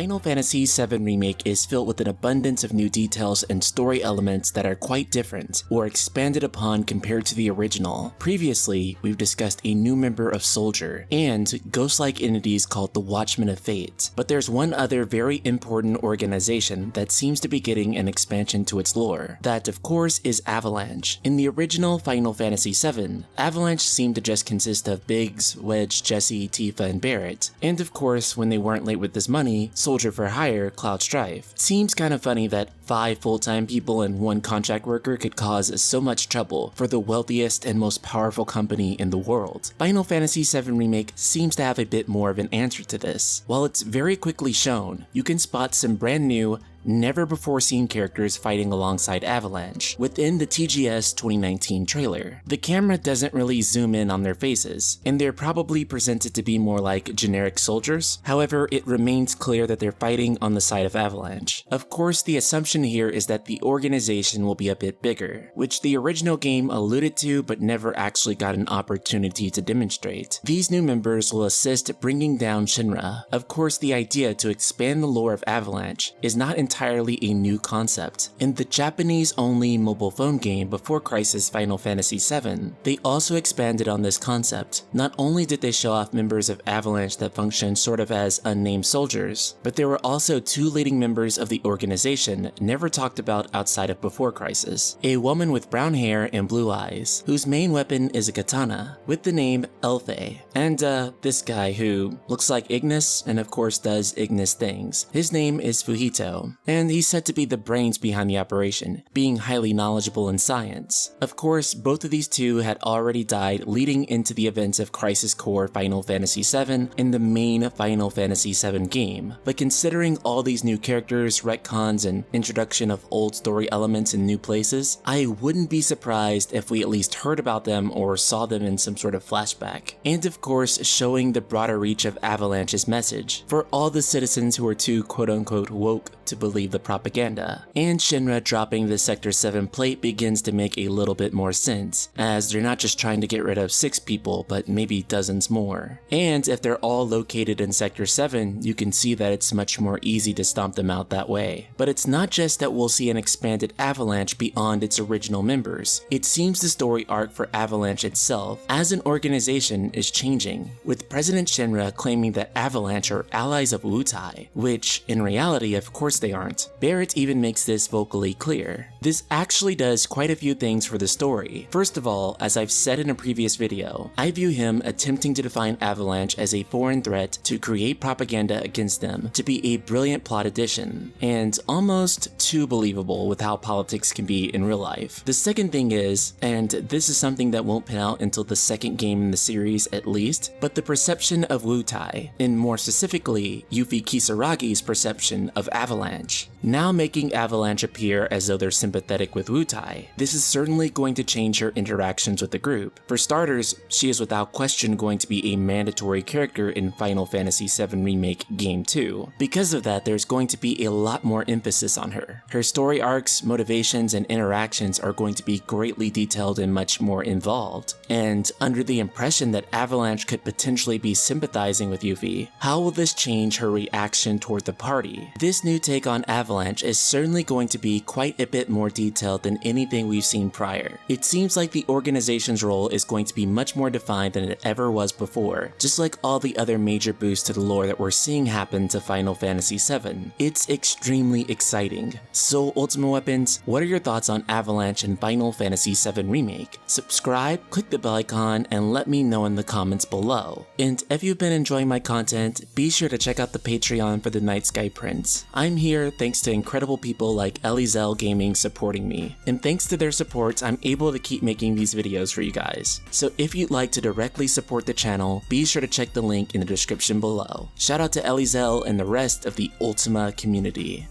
Final Fantasy VII Remake is filled with an abundance of new details and story elements that are quite different, or expanded upon compared to the original. Previously, we've discussed a new member of Soldier, and ghost-like entities called the Watchmen of Fate. But there's one other very important organization that seems to be getting an expansion to its lore. That, of course, is Avalanche. In the original Final Fantasy VII, Avalanche seemed to just consist of Biggs, Wedge, Jesse, Tifa, and Barrett. And of course, when they weren't late with this money, Soldier for Hire, Cloud Strife. Seems kind of funny that 5 full-time people and 1 contract worker could cause so much trouble for the wealthiest and most powerful company in the world. Final Fantasy VII Remake seems to have a bit more of an answer to this. While it's very quickly shown, you can spot some brand new, never-before-seen characters fighting alongside Avalanche within the TGS 2019 trailer. The camera doesn't really zoom in on their faces, and they're probably presented to be more like generic soldiers. However, it remains clear that they're fighting on the side of Avalanche. Of course, the assumption here is that the organization will be a bit bigger, which the original game alluded to but never actually got an opportunity to demonstrate. These new members will assist bringing down Shinra. Of course, the idea to expand the lore of Avalanche is not entirely a new concept. In the Japanese-only mobile phone game before Crisis Final Fantasy VII, they also expanded on this concept. Not only did they show off members of Avalanche that function sort of as unnamed soldiers, but there were also 2 leading members of the organization never talked about outside of before Crisis. A woman with brown hair and blue eyes, whose main weapon is a katana, with the name Elfe, and this guy who looks like Ignis and of course does Ignis things. His name is Fujito, and he's said to be the brains behind the operation, being highly knowledgeable in science. Of course, both of these 2 had already died leading into the events of Crisis Core Final Fantasy VII in the main Final Fantasy VII game, but considering all these new characters, retcons, and introduction of old story elements in new places, I wouldn't be surprised if we at least heard about them or saw them in some sort of flashback. And of course, showing the broader reach of Avalanche's message, for all the citizens who are too quote-unquote woke to believe the propaganda. And Shinra dropping the Sector 7 plate begins to make a little bit more sense, as they're not just trying to get rid of 6 people, but maybe dozens more. And if they're all located in Sector 7, you can see that it's much more easy to stomp them out that way. But it's not just that we'll see an expanded Avalanche beyond its original members. It seems the story arc for Avalanche itself, as an organization, is changing, with President Shinra claiming that Avalanche are allies of Wutai, which, in reality, of course they aren't. Barrett even makes this vocally clear. This actually does quite a few things for the story. First of all, as I've said in a previous video, I view him attempting to define Avalanche as a foreign threat to create propaganda against them to be a brilliant plot addition, and almost too believable with how politics can be in real life. The second thing is, and this is something that won't pan out until the second game in the series at least, but the perception of Wutai, and more specifically, Yuffie Kisaragi's perception of Avalanche. Now making Avalanche appear as though they're sympathetic with Wutai, this is certainly going to change her interactions with the group. For starters, she is without question going to be a mandatory character in Final Fantasy VII Remake Game 2. Because of that, there's going to be a lot more emphasis on her. Her story arcs, motivations, and interactions are going to be greatly detailed and much more involved. And under the impression that Avalanche could potentially be sympathizing with Yuffie, how will this change her reaction toward the party? This new take on Avalanche is certainly going to be quite a bit more detailed than anything we've seen prior. It seems like the organization's role is going to be much more defined than it ever was before, just like all the other major boosts to the lore that we're seeing happen to Final Fantasy VII. It's extremely exciting. So Ultima Weapons, what are your thoughts on Avalanche and Final Fantasy VII Remake? Subscribe, click the bell icon, and let me know in the comments below. And if you've been enjoying my content, be sure to check out the Patreon for the Night Sky Prince. I'm here thanks to incredible people like Elizel Gaming supporting me, and thanks to their support, I'm able to keep making these videos for you guys. So if you'd like to directly support the channel, be sure to check the link in the description below. Shout out to Elizel and the rest of the Ultima community.